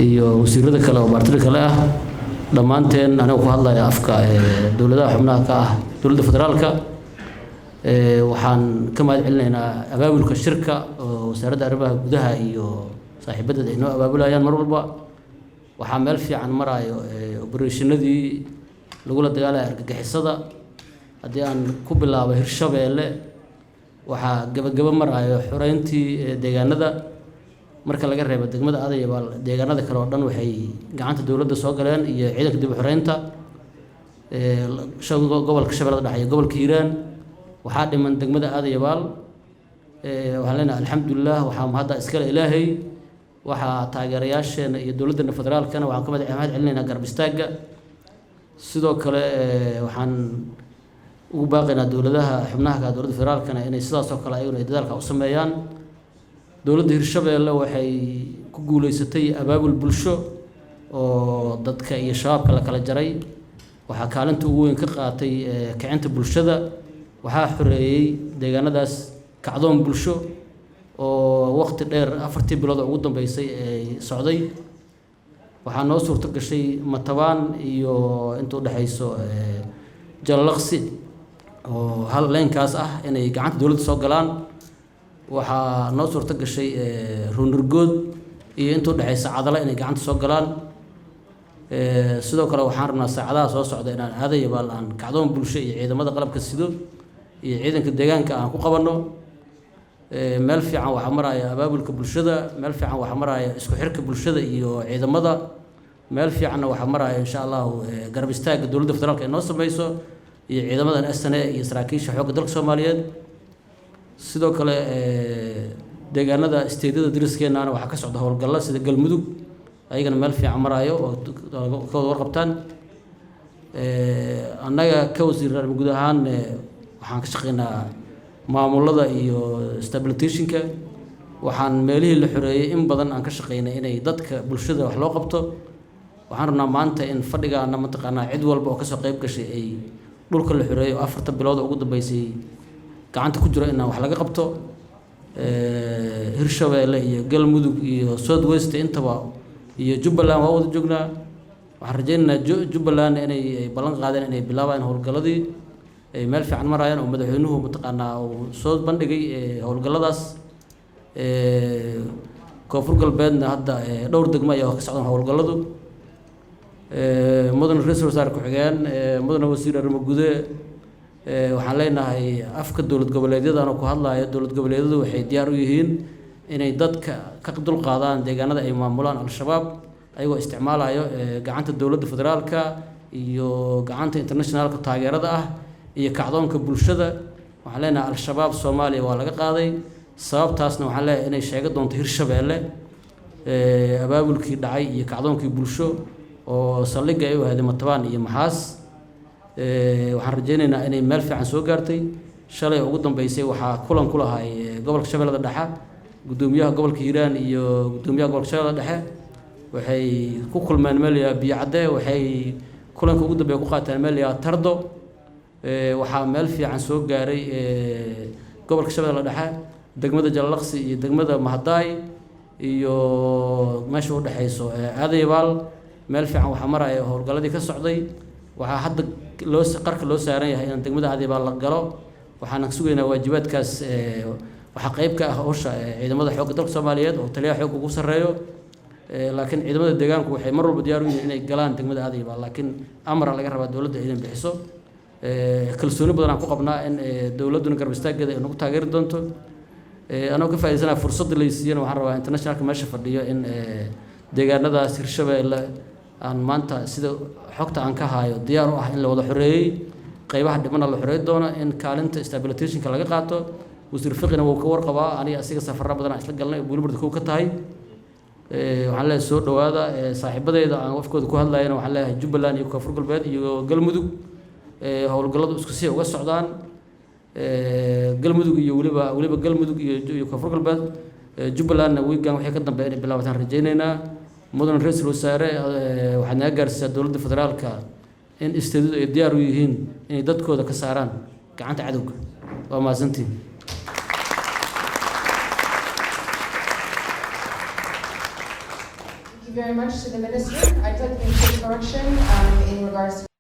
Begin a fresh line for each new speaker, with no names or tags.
iyo wasiirada kale oo martida kale ah dhammaanteen anigu ku hadlaya afka dowladaha xubnaha ka ah dowladda federaalka waxaan ka mahad celinaynaa abaabulka shirka oo wasaaradda arrimaha gudaha iyo saaxiibadeed ay noo abaabulayaan mar walba waxaa meel fiican marayo operationnadii lagula dagaalaya argagixisada haddii aan ku bilaabo Hirshabeelle waxaa gabagaba marayo xoreyntii deegaanada marka laga reebo degmada Aadayabaal deegaanada kale oo dhan waxay gacanta dawladda soo galeen iyo ciidanka dib u xoreynta gobolka Shabeellada Dhexe iyo gobolka Hiiraan waxaa dhiman degmada Aadayabaal waxaan leenahay alxamdulillah waxaa mahadda iskale Ilaahay waxaa taageerayaasheena iyo dowladda federaalkana waxaan ka mahad celinaynaa garab istaagga sidoo kale waxaan ugu baaqaynaa dowladaha xubnaha ka dowladda federaalkana inay sidaas oo kale ayaguna dadaalka u sameeyaan dowladda Hirshabeelle waxay ku guuleysatay abaabul bulsho oo dadka iyo shabaabka la kala jaray waxaa kaalinta ugu weyn ka qaatay kicinta bulshada waxaa xoreeyay deegaanadaas kacdoon bulsho oo waqti dheer 4 bilood ugu dambeysay ay socday waxaa noo suurto gashay Matabaan iyo inta u dhaxayso Jallaqsi oo hal leenkaas ah inay gacanta dawladda soo galaan waxaa noo suurto gashay Ruunurgood iyo inta u dhaxaysa Cadala inay gacanta soo galaan sidoo kale waxaan rabnaa saacadaha soo socda inaan Aadayabaal aan kacdoon bulsho iyo ciidamada qalabka sido iyo ciidanka deegaanka aan ku qabanno meel fiican waxa maraya abaabulka bulshada meel fiican waxa maraya isku xirka bulshada iyo ciidamada meel fiican waxa maraya insha Allah garab istaaga dowladda federaalka ee noo sameeyso iyo ciidamadan SNA iyo saraakiisha xoogga dalka Soomaaliyeed sidoo kale deegaanada isteedada diriskeena waxa ka socda howlgalla sida Galmudug ayagana meel fiican marayo oo ka warqabtaan annaga ka wasiirada guud ahaan waxaan ka shaqeynaa maamulada iyo stabilizationka waxaan meelihii la xoreeyay in badan aan ka shaqeynay inay dadka bulshada wax loo qabto waxaan rabnaa maanta in fadhigaana mataqaanaa cid walba oo ka soo qayb gashay ay dhulka la xoreeyo 4 bilood ugu dambeysay gacanta ku jiro in wax laga qabto Hirshabeelle iyo Galmudug iyo South West intaba iyo Jubbaland waa wada joognaa waxaan rajaynaynaa Jubbaland inay ballan qaadeen inay bilaabaan howlgaladii ay meel fiican marayaan oo madaxweynuhu mataqaanaa uu soo bandhigay howlgaladaas koonfur galbeedna hadda dhowr degmo ayaa ka socdaan howlgaladu mudane ra'iisul wasaare ku-xigeen mudane wasiir arrimo gudaha waxaan leenahay afka dowlad goboleedyada oo ku hadlaya dowlad goboleedyadu waxay diyaar u yihiin inay dadka ka dul qaadaan deegaanada ay maamulaan al-shabaab ayagoo isticmaalayo gacanta dowladda federaalka iyo gacanta internationalka taageerada ah iyo kacdoonka bulshada waxaan leenahay al-shabaab Soomaaliya waa laga qaaday sababtaasna waxaan leeyahay inay sheego doonto Hirshabeelle abaabulkii dhacay iyo kacdoonkii bulsho oo saldhigga ay u ahayd Matabaan iyo Maxaas waxaan rajaynaynaa inay meel fiican soo gaartay shalay ugu dambeysay waxaa kulan ku lahay gobolka Shabeellada Dhexe gudoomiyaha gobolka Hiiraan iyo gudoomiyaha gobolka Shabeellada Dhexe waxay ku kulmeen meel Biyacade waxay kulanka ugu dambeeyay ku qaateen meel Tardo waxaa meel fiican soo gaaray gobolka Shabeellada Dhexe degmada Jallaqsi iyo degmada Mahadaay iyo meesha u dhaxayso Aadayabaal meel fiican waxa maraya howlgaladii ka socday waxa hadda qarka loo saaran yahay in degmada Aadayabaal la galo waxaan sugaynaa waajibaadkaas waxa qayb ka ah hawsha ciidamada xoogga dalka Soomaaliyeed oo taliyaha xoogga ugu sareeyo laakiin ciidamada deegaanku waxay mar walba diyaar u yihiin inay galaan degmada Aadayabaal laakiin amar laga rabaa dowladda inay bixiso kalsooni badan aan ku qabnaa in dowladuna garab istaaggeeda ay nagu taageeri doonto anoo ka faa'iideysanaa fursadda la siiyana waxaan rabaa internationalka meesha fadhiyo in deegaanadaas Hirshabeelle aan maanta sida xogta aan ka hayo diyaar u ah in la wada xoreeyay qaybaha dhibana la xoreey doona in kaalinta stabilizationka laga qaato wasiir fiqina wuu ka warqabaa aniga asiga safarra badan isla galnay buulburda ku ka tahay waxaan leeyahay soo dhawaada saaxiibadeyda aan wafkooda ku hadlayna waxaan leeyahay Jubbaland iyo Koonfur Galbeed iyo Galmudug howlgaladu isku sii uga socdaan Galmudug iyo waliba Galmudug iyo Koonfur Galbeed Jubbaland weegan waxay ka dambeeyeen bilaabataan rajaynaynaa mudane ra'iisul wasaare waxaan naga gaarsiisaa dowladda federaalka in isteedadu ay diyaar u yihiin inay dadkooda ka saaraan gacanta cadowga waa maasantiin
you very much to the minister. I'd like to make a correction in regards to